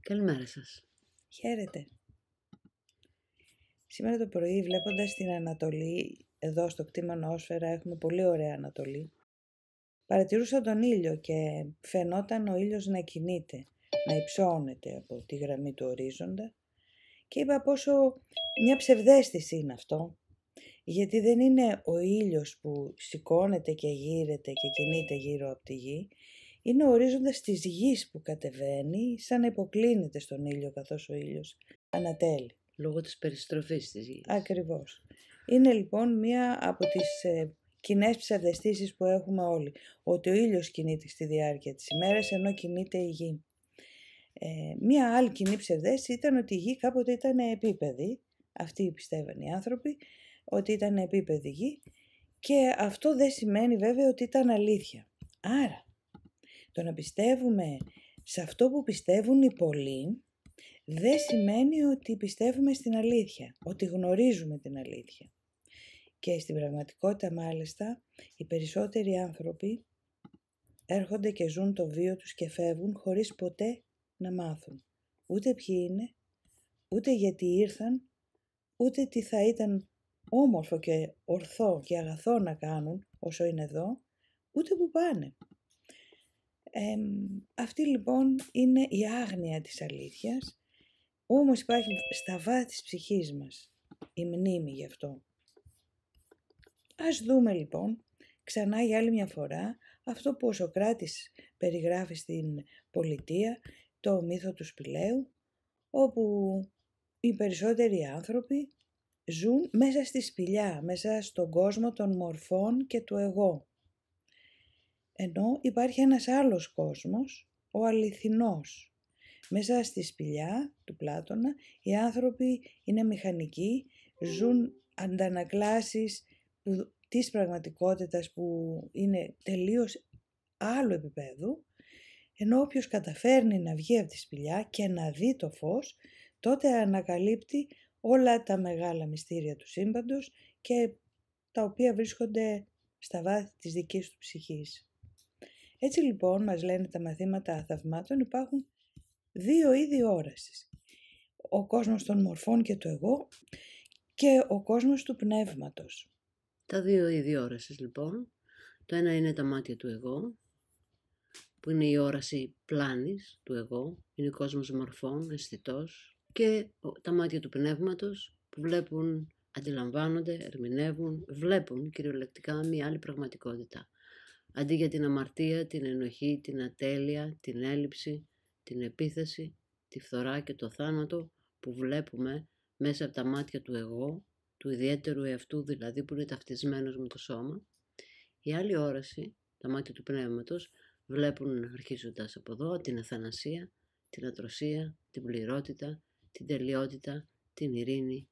Καλημέρα σας. Χαίρετε. Σήμερα το πρωί, βλέποντας την Ανατολή, εδώ στο κτήμα Νόοσφαιρα έχουμε πολύ ωραία Ανατολή, παρατηρούσα τον ήλιο και φαινόταν ο ήλιος να κινείται, να υψώνεται από τη γραμμή του ορίζοντα και είπα πόσο μια ψευδαίσθηση είναι αυτό, γιατί δεν είναι ο ήλιος που σηκώνεται και γύρεται και κινείται γύρω από τη γη, είναι ο ορίζοντας της γης που κατεβαίνει σαν να υποκλίνεται στον ήλιο καθώς ο ήλιος ανατέλει. Λόγω της περιστροφής της γης. Ακριβώς. Είναι λοιπόν μία από τις κοινές ψευδαισθήσεις που έχουμε όλοι, ότι ο ήλιος κινείται στη διάρκεια της ημέρας ενώ κινείται η γη. Μία άλλη κοινή ψευδαίσθηση ήταν ότι η γη κάποτε ήταν επίπεδη, αυτοί πιστεύαν οι άνθρωποι, ότι ήταν επίπεδη γη και αυτό δεν σημαίνει βέβαια ότι ήταν αλήθεια. Άρα, το να πιστεύουμε σε αυτό που πιστεύουν οι πολλοί, δεν σημαίνει ότι πιστεύουμε στην αλήθεια, ότι γνωρίζουμε την αλήθεια. Και στην πραγματικότητα μάλιστα, οι περισσότεροι άνθρωποι έρχονται και ζουν το βίο τους και φεύγουν χωρίς ποτέ να μάθουν. Ούτε ποιοι είναι, ούτε γιατί ήρθαν, ούτε τι θα ήταν όμορφο και ορθό και αγαθό να κάνουν όσο είναι εδώ, ούτε που πάνε. Αυτή λοιπόν είναι η άγνοια της αλήθειας. Όμως υπάρχει στα βάθη της ψυχής μας η μνήμη γι' αυτό. Ας δούμε λοιπόν ξανά για άλλη μια φορά αυτό που ο Σωκράτης περιγράφει στην Πολιτεία, το μύθο του Σπηλαίου, όπου οι περισσότεροι άνθρωποι ζουν μέσα στη σπηλιά, μέσα στον κόσμο των μορφών και του εγώ. Ενώ υπάρχει ένας άλλος κόσμος, ο αληθινός. Μέσα στη σπηλιά του Πλάτωνα οι άνθρωποι είναι μηχανικοί, ζουν αντανακλάσεις της πραγματικότητας που είναι τελείως άλλου επίπεδου, ενώ όποιος καταφέρνει να βγει από τη σπηλιά και να δει το φως, τότε ανακαλύπτει όλα τα μεγάλα μυστήρια του σύμπαντος και τα οποία βρίσκονται στα βάθη της δικής του ψυχής. Έτσι λοιπόν μας λένε τα μαθήματα θαυμάτων, υπάρχουν δύο είδη όρασης. Ο κόσμος των μορφών και του εγώ και ο κόσμος του πνεύματος. Τα δύο είδη όρασης λοιπόν. Το ένα είναι τα μάτια του εγώ, που είναι η όραση πλάνης του εγώ, είναι ο κόσμος μορφών, αισθητός, και τα μάτια του πνεύματος που βλέπουν, αντιλαμβάνονται, ερμηνεύουν, βλέπουν κυριολεκτικά μια άλλη πραγματικότητα. Αντί για την αμαρτία, την ενοχή, την ατέλεια, την έλλειψη, την επίθεση, τη φθορά και το θάνατο που βλέπουμε μέσα από τα μάτια του εγώ, του ιδιαίτερου εαυτού δηλαδή που είναι ταυτισμένος με το σώμα, η άλλη όραση, τα μάτια του πνεύματος, βλέπουν αρχίζοντας από εδώ την αθανασία, την ατροσία, την πληρότητα, την τελειότητα, την ειρήνη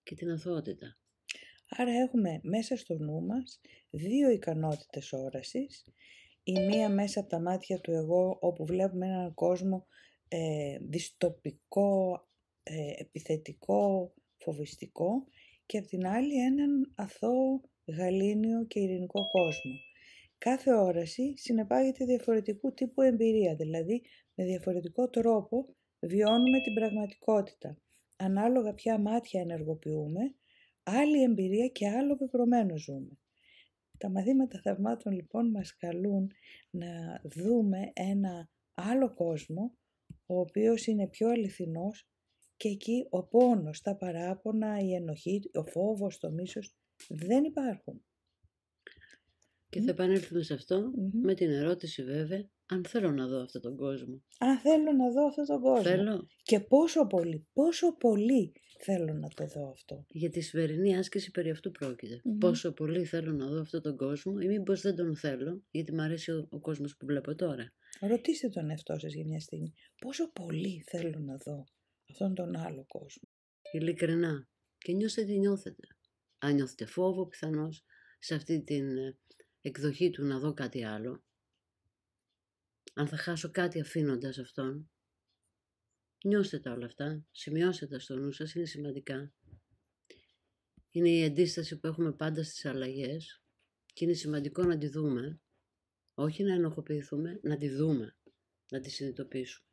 και την αθωότητα. Άρα έχουμε μέσα στο νου μας δύο ικανότητες όρασης. Η μία μέσα από τα μάτια του εγώ, όπου βλέπουμε έναν κόσμο δυστοπικό, επιθετικό, φοβιστικό, και από την άλλη έναν αθώο, γαλήνιο και ειρηνικό κόσμο. Κάθε όραση συνεπάγεται διαφορετικού τύπου εμπειρία, δηλαδή με διαφορετικό τρόπο βιώνουμε την πραγματικότητα. Ανάλογα ποια μάτια ενεργοποιούμε, άλλη εμπειρία και άλλο πεπρωμένο ζούμε. Τα μαθήματα θαυμάτων λοιπόν μας καλούν να δούμε ένα άλλο κόσμο, ο οποίος είναι πιο αληθινός και εκεί ο πόνος, τα παράπονα, η ενοχή, ο φόβος, το μίσος δεν υπάρχουν. Και θα επανέλθουμε σε αυτό με την ερώτηση βέβαια, αν θέλω να δω αυτόν τον κόσμο. Αν θέλω να δω αυτόν τον κόσμο. Θέλω. Και πόσο πολύ θέλω να το δω αυτό. Για τη σημερινή άσκηση περί αυτού πρόκειται. Πόσο πολύ θέλω να δω αυτόν τον κόσμο ή μήπως δεν τον θέλω, γιατί μου αρέσει ο κόσμος που βλέπω τώρα. Ρωτήστε τον εαυτό σας για μια στιγμή. Πόσο πολύ θέλω να δω αυτόν τον άλλο κόσμο. Ειλικρινά. Και νιώστε τι νιώθετε. Αν νιώθετε φόβο πιθανώς σε αυτή την εκδοχή του να δω κάτι άλλο. Αν θα χάσω κάτι αφήνοντας αυτόν. Νιώστε τα όλα αυτά. Σημειώστε τα στο νου σας. Είναι σημαντικά. Είναι η αντίσταση που έχουμε πάντα στις αλλαγές και είναι σημαντικό να τη δούμε. Όχι να ενοχοποιηθούμε, να τη δούμε. Να τη συνειδητοποιήσουμε.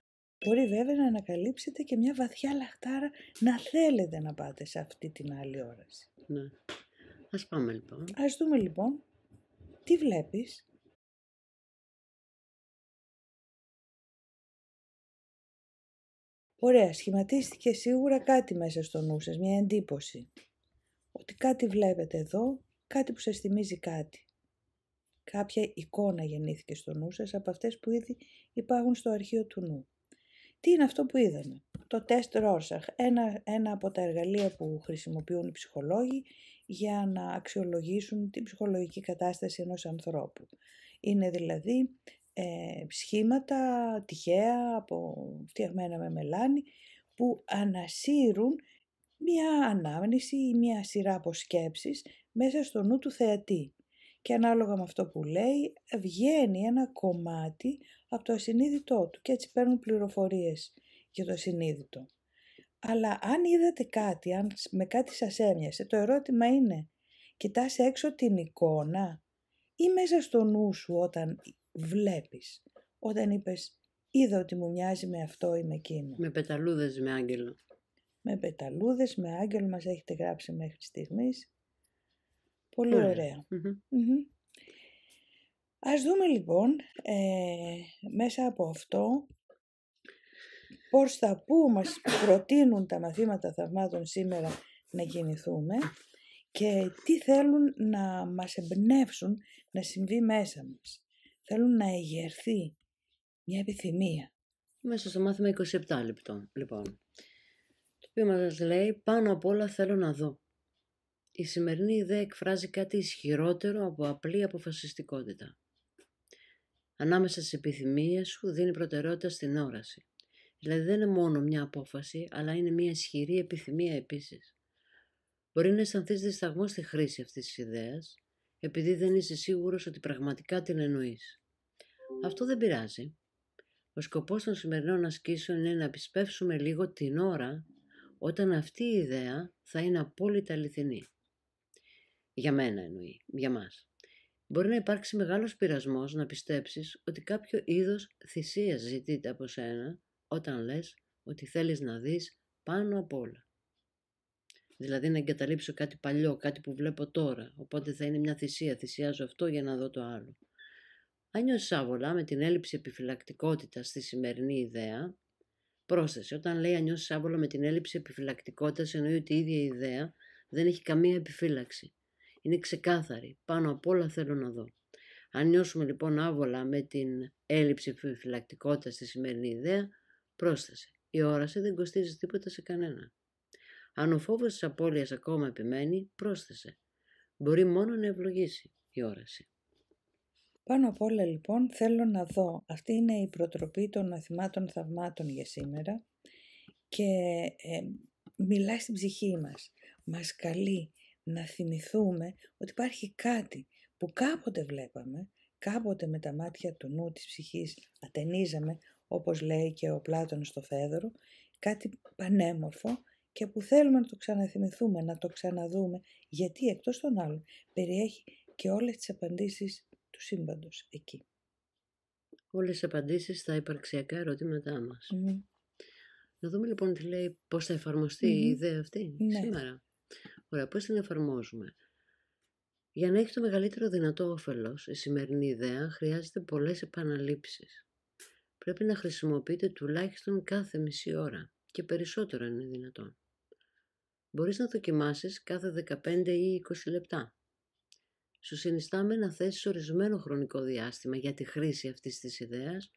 Μπορεί βέβαια να ανακαλύψετε και μια βαθιά λαχτάρα να θέλετε να πάτε σε αυτή την άλλη όραση. Ναι. Ας πάμε λοιπόν. Ας δούμε λοιπόν τι βλέπεις. Ωραία, σχηματίστηκε σίγουρα κάτι μέσα στο νου σας, μια εντύπωση. Ότι κάτι βλέπετε εδώ, κάτι που σας θυμίζει κάτι. Κάποια εικόνα γεννήθηκε στο νου σας από αυτές που ήδη υπάρχουν στο αρχείο του νου. Τι είναι αυτό που είδαμε? Το τεστ Rorschach, ένα από τα εργαλεία που χρησιμοποιούν οι ψυχολόγοι για να αξιολογήσουν την ψυχολογική κατάσταση ενός ανθρώπου. Είναι δηλαδή σχήματα τυχαία, φτιαγμένα με μελάνι, που ανασύρουν μία ανάμνηση ή μία σειρά από σκέψεις μέσα στο νου του θεατή. Και ανάλογα με αυτό που λέει, βγαίνει ένα κομμάτι από το ασυνείδητό του και έτσι παίρνουν πληροφορίες για το ασυνείδητο. Αλλά αν είδατε κάτι, αν με κάτι σας έμοιασε, το ερώτημα είναι, κοιτάς έξω την εικόνα ή μέσα στο νου σου όταν βλέπεις, όταν είπες είδα ότι μου μοιάζει με αυτό ή με εκείνο. Με πεταλούδες, με άγγελο. Με πεταλούδες, με άγγελο μας έχετε γράψει μέχρι στιγμής. Πολύ ωραία. Ας δούμε λοιπόν μέσα από αυτό πώς τα που μας προτείνουν τα μαθήματα θαυμάτων σήμερα να κινηθούμε και τι θέλουν να μας εμπνεύσουν να συμβεί μέσα μας. Θέλουν να εγερθεί μια επιθυμία. Μέσα στο μάθημα 27 λοιπόν. Το οποίο μας λέει πάνω απ' όλα θέλω να δω. Η σημερινή ιδέα εκφράζει κάτι ισχυρότερο από απλή αποφασιστικότητα. Ανάμεσα στις επιθυμίες σου δίνει προτεραιότητα στην όραση. Δηλαδή δεν είναι μόνο μια απόφαση, αλλά είναι μια ισχυρή επιθυμία επίσης. Μπορεί να αισθανθείς δισταγμό στη χρήση αυτής της ιδέας, επειδή δεν είσαι σίγουρος ότι πραγματικά την εννοείς. Αυτό δεν πειράζει. Ο σκοπός των σημερινών ασκήσεων είναι να επισπεύσουμε λίγο την ώρα όταν αυτή η ιδέα θα είναι απόλυτα αληθινή. Για μένα εννοεί, για μας. Μπορεί να υπάρξει μεγάλος πειρασμός να πιστέψεις ότι κάποιο είδος θυσίας ζητείται από σένα όταν λες ότι θέλεις να δεις πάνω απ' όλα. Δηλαδή να εγκαταλείψω κάτι παλιό, κάτι που βλέπω τώρα, οπότε θα είναι μια θυσία, θυσιάζω αυτό για να δω το άλλο. Αν νιώσεις άβολα με την έλλειψη επιφυλακτικότητας στη σημερινή ιδέα, πρόσθεσε, όταν λέει αν νιώσεις άβολα με την έλλειψη επιφυλακτικότητας εννοεί ότι η ίδια η ιδέα δεν έχει καμία επιφύλαξη. Είναι ξεκάθαρη, πάνω απ' όλα θέλω να δω. Αν νιώσουμε λοιπόν άβολα με την έλλειψη επιφυλακτικότητας στη σημερινή ιδέα, πρόσθεσε, η όραση δεν κοστίζει τίποτα σε κανένα. Αν ο φόβος της απώλειας ακόμα επιμένει, πρόσθεσε, μπορεί μόνο να ευλογήσει η όραση. Πάνω απ' όλα λοιπόν θέλω να δω. Αυτή είναι η προτροπή των μαθημάτων θαυμάτων για σήμερα και μιλάει στην ψυχή μας. Μας καλεί να θυμηθούμε ότι υπάρχει κάτι που κάποτε βλέπαμε, κάποτε με τα μάτια του νου της ψυχής ατενίζαμε, όπως λέει και ο Πλάτωνος στο Φέδωρο, κάτι πανέμορφο και που θέλουμε να το ξαναθυμηθούμε, να το ξαναδούμε, γιατί εκτός των άλλων περιέχει και όλες τις απαντήσεις του σύμπαντος εκεί. Όλες τις απαντήσεις στα υπαρξιακά ερωτήματά μας. Να δούμε λοιπόν τι λέει, πώς θα εφαρμοστεί η ιδέα αυτή σήμερα. Ωραία, πώς την εφαρμόζουμε. Για να έχει το μεγαλύτερο δυνατό όφελος, η σημερινή ιδέα χρειάζεται πολλές επαναλήψεις. Πρέπει να χρησιμοποιείτε τουλάχιστον κάθε μισή ώρα και περισσότερο είναι δυνατόν. Μπορείς να δοκιμάσεις κάθε 15 ή 20 λεπτά. Σου συνιστάμε να θέσεις ορισμένο χρονικό διάστημα για τη χρήση αυτής της ιδέας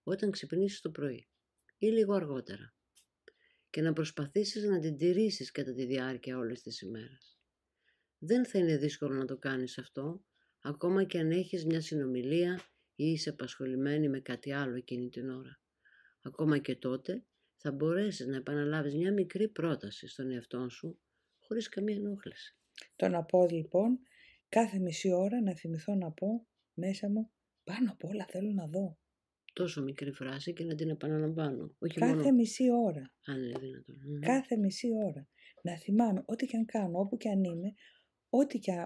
όταν ξυπνήσεις το πρωί ή λίγο αργότερα και να προσπαθήσεις να την τηρήσεις κατά τη διάρκεια όλης της ημέρας. Δεν θα είναι δύσκολο να το κάνεις αυτό, ακόμα και αν έχεις μια συνομιλία ή είσαι απασχολημένη με κάτι άλλο εκείνη την ώρα. Ακόμα και τότε θα μπορέσεις να επαναλάβεις μια μικρή πρόταση στον εαυτό σου χωρίς καμία ενόχληση. Το να πω λοιπόν, κάθε μισή ώρα να θυμηθώ να πω μέσα μου, πάνω απ' όλα θέλω να δω. Τόσο μικρή φράση και να την επαναλαμβάνω. Όχι κάθε μόνο... μισή ώρα. Αν είναι δυνατόν. Κάθε μισή ώρα. Να θυμάμαι, ό,τι και αν κάνω, όπου και αν είμαι,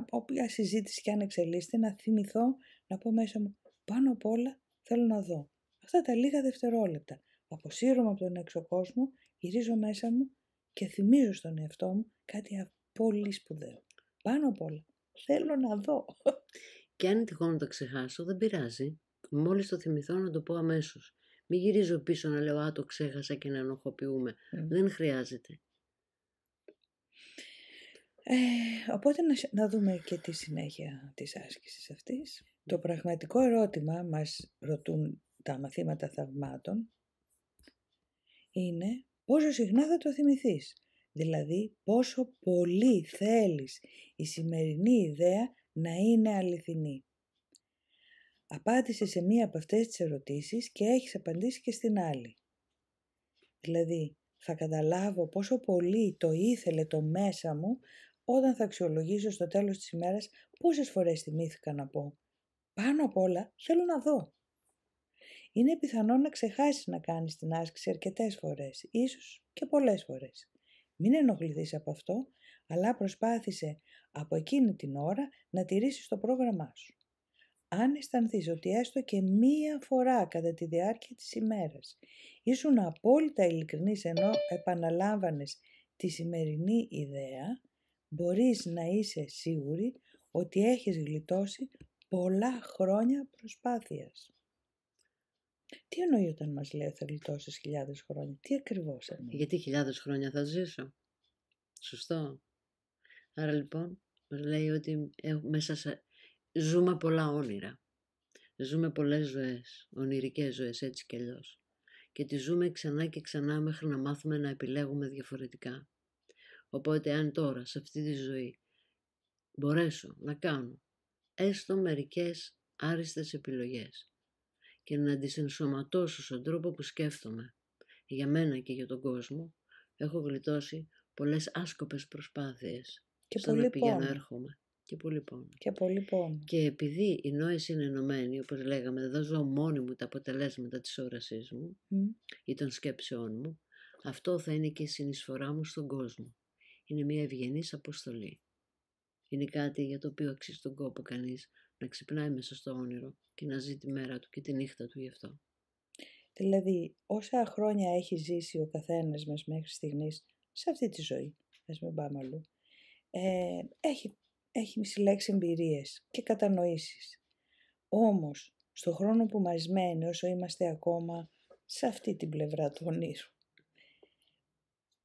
όποια συζήτηση και αν εξελίσσεται, να θυμηθώ να πω μέσα μου, πάνω απ' όλα θέλω να δω. Αυτά τα λίγα δευτερόλεπτα. Αποσύρωμαι από τον έξω κόσμο, γυρίζω μέσα μου και θυμίζω στον εαυτό μου κάτι πολύ σπουδαίο. Πάνω απ' όλα, θέλω να δω. Και αν τυχόν να το ξεχάσω, δεν πειράζει. Μόλις το θυμηθώ να το πω αμέσως. Μην γυρίζω πίσω να λέω «Α, το ξέχασα» και να ενοχοποιούμε. Δεν χρειάζεται. Οπότε να δούμε και τη συνέχεια της άσκησης αυτής. Το πραγματικό ερώτημα μας ρωτούν τα μαθήματα θαυμάτων είναι πόσο συχνά θα το θυμηθείς. Δηλαδή πόσο πολύ θέλεις η σημερινή ιδέα να είναι αληθινή. Απάντησε σε μία από αυτές τις ερωτήσεις και έχεις απαντήσει και στην άλλη. Δηλαδή θα καταλάβω πόσο πολύ το ήθελε το μέσα μου όταν θα αξιολογήσω στο τέλος της ημέρας πόσες φορές θυμήθηκα να πω. Πάνω απ' όλα θέλω να δω. Είναι πιθανό να ξεχάσεις να κάνεις την άσκηση αρκετές φορές, ίσως και πολλές φορές. Μην ενοχληθείς από αυτό, αλλά προσπάθησε από εκείνη την ώρα να τηρήσεις το πρόγραμμά σου. Αν αισθανθείς ότι έστω και μία φορά κατά τη διάρκεια της ημέρας ήσουν απόλυτα ειλικρινής ενώ επαναλάμβανες τη σημερινή ιδέα, μπορείς να είσαι σίγουρη ότι έχεις γλιτώσει πολλά χρόνια προσπάθειας. Τι εννοεί όταν μας λέει θα γλιτώσεις χιλιάδες χρόνια, τι ακριβώς εννοεί? Γιατί χιλιάδες χρόνια θα ζήσω. Σωστό. Άρα λοιπόν μας λέει ότι ζούμε πολλά όνειρα. Ζούμε πολλές ζωές, ονειρικές ζωές έτσι κι αλλιώς. Και τις ζούμε ξανά και ξανά μέχρι να μάθουμε να επιλέγουμε διαφορετικά. Οπότε αν τώρα σε αυτή τη ζωή μπορέσω να κάνω έστω μερικές άριστες επιλογές και να τις ενσωματώσω στον τρόπο που σκέφτομαι για μένα και για τον κόσμο, έχω γλιτώσει πολλές άσκοπες προσπάθειες και στο να πηγαίνω έρχομαι. Και πολύ πόνο. Και πολύ πόνο. Και επειδή η νόηση είναι ενωμένη, όπως λέγαμε, εδώ ζω μόνη μου τα αποτελέσματα της όρασής μου ή των σκέψεών μου, αυτό θα είναι και η συνεισφορά μου στον κόσμο. Είναι μια ευγενής αποστολή. Είναι κάτι για το οποίο αξίζει τον κόπο κανείς να ξυπνάει μέσα στο όνειρο και να ζει τη μέρα του και τη νύχτα του γι' αυτό. Δηλαδή, όσα χρόνια έχει ζήσει ο καθένας μας μέχρι στιγμής σε αυτή τη ζωή, ας μην πάμε αλλού, έχει συλλέξει εμπειρίες και κατανοήσεις. Όμως, στο χρόνο που μας μένει, όσο είμαστε ακόμα σε αυτή την πλευρά του ονείρου,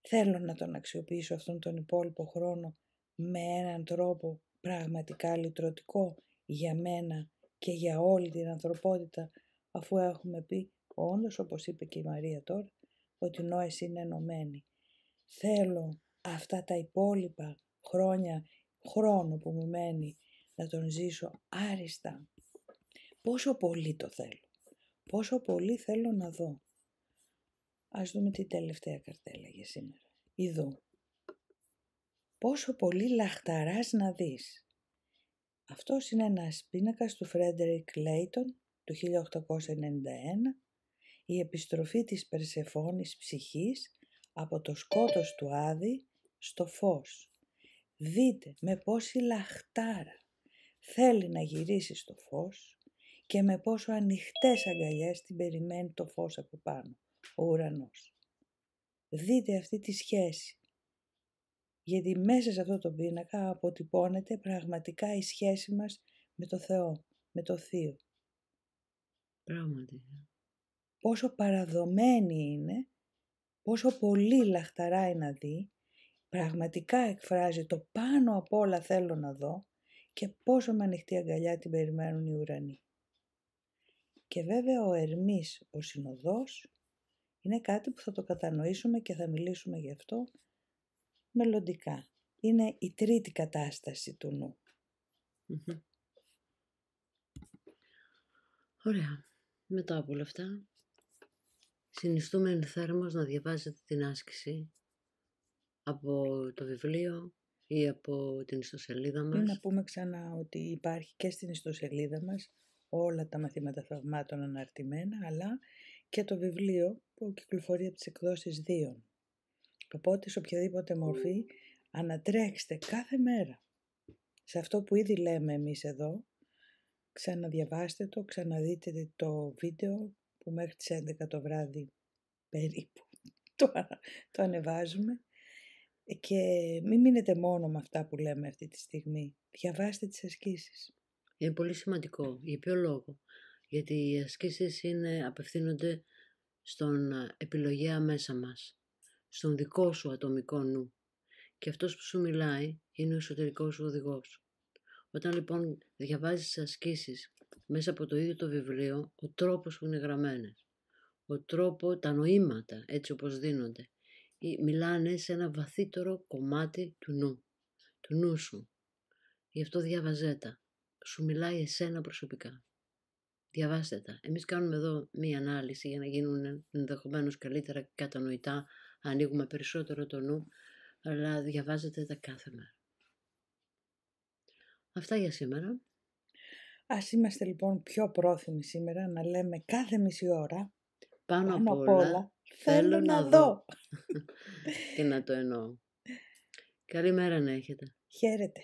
θέλω να τον αξιοποιήσω αυτόν τον υπόλοιπο χρόνο με έναν τρόπο πραγματικά λυτρωτικό για μένα και για όλη την ανθρωπότητα, αφού έχουμε πει όντως, όπως είπε και η Μαρία τώρα, ότι η νόηση είναι ενωμένη. Θέλω αυτά τα υπόλοιπα χρόνο που μου μένει να τον ζήσω άριστα. Πόσο πολύ το θέλω. Πόσο πολύ θέλω να δω. Ας δούμε την τελευταία καρτέλα για σήμερα. Ιδού. Πόσο πολύ λαχταράς να δεις. Αυτός είναι ένας πίνακας του Φρέντερικ Λέιτον του 1891, η επιστροφή της Περσεφόνης ψυχής από το σκότος του Άδη στο φως. Δείτε με πόση λαχτάρα θέλει να γυρίσει στο φως και με πόσο ανοιχτές αγκαλιές την περιμένει το φως από πάνω, ο ουρανός. Δείτε αυτή τη σχέση, γιατί μέσα σε αυτό το πίνακα αποτυπώνεται πραγματικά η σχέση μας με το Θεό, με το Θείο. Πράγματι. Πόσο παραδομένη είναι, πόσο πολύ λαχταράει να δει, πραγματικά εκφράζει το πάνω απ' όλα θέλω να δω και πόσο με ανοιχτή αγκαλιά την περιμένουν οι ουρανοί. Και βέβαια ο Ερμής, ο συνοδός, είναι κάτι που θα το κατανοήσουμε και θα μιλήσουμε γι' αυτό μελλοντικά. Είναι η τρίτη κατάσταση του νου. Ωραία. Μετά από όλα αυτά, συνιστούμε ενθέρμως να διαβάζετε την άσκηση από το βιβλίο ή από την ιστοσελίδα μας. Να πούμε ξανά ότι υπάρχει και στην ιστοσελίδα μας όλα τα μαθήματα θαυμάτων αναρτημένα, αλλά και το βιβλίο που κυκλοφορεί από τις εκδόσεις Δίων. Οπότε σε οποιαδήποτε μορφή ανατρέξτε κάθε μέρα σε αυτό που ήδη λέμε εμείς εδώ, ξαναδιαβάστε το, ξαναδείτε το βίντεο που μέχρι τις 11 το βράδυ περίπου το ανεβάζουμε. Και μην μείνετε μόνο με αυτά που λέμε αυτή τη στιγμή. Διαβάστε τις ασκήσεις. Είναι πολύ σημαντικό. Για ποιο λόγο? Γιατί οι ασκήσεις απευθύνονται στον επιλογέα μέσα μας, στον δικό σου ατομικό νου. Και αυτός που σου μιλάει είναι ο εσωτερικός σου οδηγός. Όταν λοιπόν διαβάζεις τις ασκήσεις μέσα από το ίδιο το βιβλίο, ο τρόπος που είναι γραμμένες, τα νοήματα έτσι όπως δίνονται, μιλάνε σε ένα βαθύτερο κομμάτι του νου σου. Γι' αυτό διάβαζέ τα. Σου μιλάει εσένα προσωπικά. Διαβάστε τα. Εμείς κάνουμε εδώ μία ανάλυση για να γίνουν ενδεχομένως καλύτερα κατανοητά, ανοίγουμε περισσότερο το νου, αλλά διαβάζετε τα κάθε μέρα. Αυτά για σήμερα. Ας είμαστε λοιπόν πιο πρόθυμοι σήμερα να λέμε κάθε μισή ώρα πάνω απ' όλα θέλω να δω. Και να το εννοώ. Καλή μέρα να έχετε. Χαίρετε.